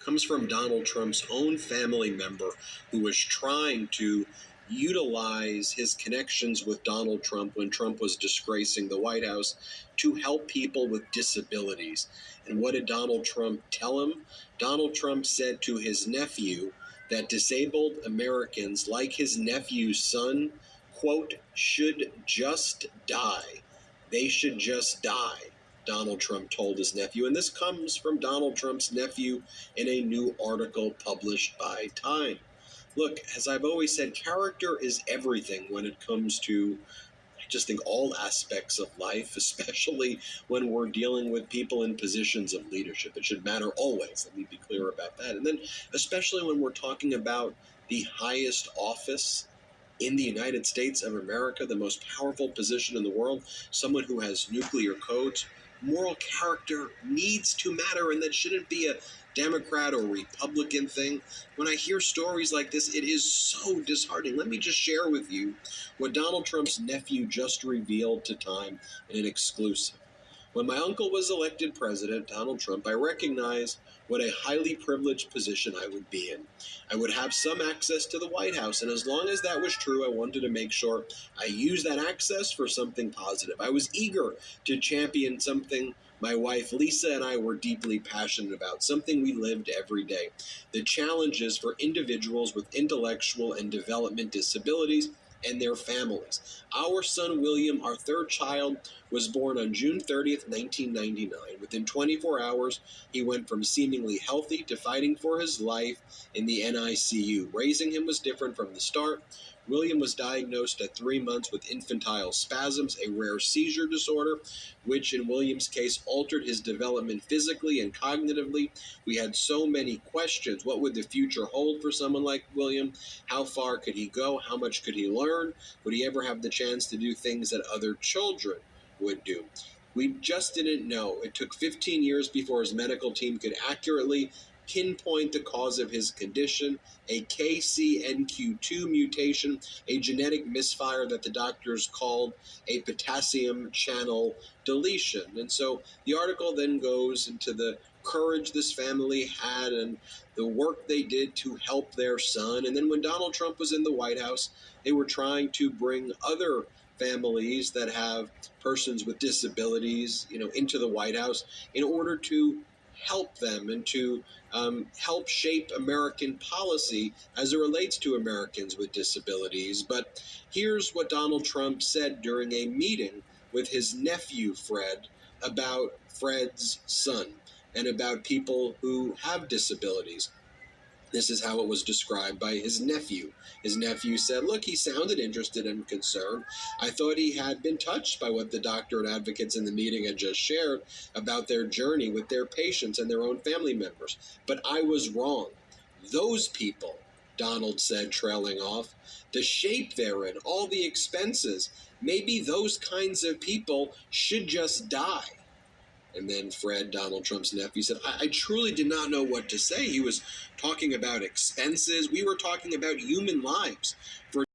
comes from Donald Trump's own family member who was trying to utilize his connections with Donald Trump when Trump was disgracing the White House to help people with disabilities. And what did Donald Trump tell him? Donald Trump said to his nephew that disabled Americans, like his nephew's son, quote, should just die. They should just die, Donald Trump told his nephew. And this comes from Donald Trump's nephew in a new article published by Time. Look, as I've always said, character is everything when it comes to, I just think, all aspects of life, especially when we're dealing with people in positions of leadership. It should matter always. Let me be clear about that. And then especially when we're talking about the highest office in the United States of America, the most powerful position in the world, someone who has nuclear codes, moral character needs to matter, and that shouldn't be a Democrat or Republican thing. When I hear stories like this, it is so disheartening. Let me just share with you what Donald Trump's nephew just revealed to Time in an exclusive. When my uncle was elected president, Donald Trump, I recognized what a highly privileged position I would be in. I would have some access to the White House, and as long as that was true, I wanted to make sure I used that access for something positive. I was eager to champion something my wife Lisa and I were deeply passionate about, something we lived every day: the challenges for individuals with intellectual and development disabilities and their families. Our son William, our third child, was born on June 30th, 1999. Within 24 hours, he went from seemingly healthy to fighting for his life in the NICU. Raising him was different from the start. William was diagnosed at 3 months with infantile spasms, a rare seizure disorder, which in William's case altered his development physically and cognitively. We had so many questions. What would the future hold for someone like William? How far could he go? How much could he learn? Would he ever have the chance to do things that other children would do? We just didn't know. It took 15 years before his medical team could accurately pinpoint the cause of his condition, a KCNQ2 mutation, a genetic misfire that the doctors called a potassium channel deletion. And so the article then goes into the courage this family had and the work they did to help their son. And then when Donald Trump was in the White House, they were trying to bring other families that have persons with disabilities, into the White House in order to help them and to help shape American policy as it relates to Americans with disabilities. But here's what Donald Trump said during a meeting with his nephew, Fred, about Fred's son and about people who have disabilities. This is how it was described by his nephew. His nephew said, look, he sounded interested and concerned. I thought he had been touched by what the doctor and advocates in the meeting had just shared about their journey with their patients and their own family members. But I was wrong. Those people, Donald said, trailing off, the shape they're in, all the expenses, maybe those kinds of people should just die. And then Fred, Donald Trump's nephew, said, I truly did not know what to say. He was talking about expenses. We were talking about human lives. For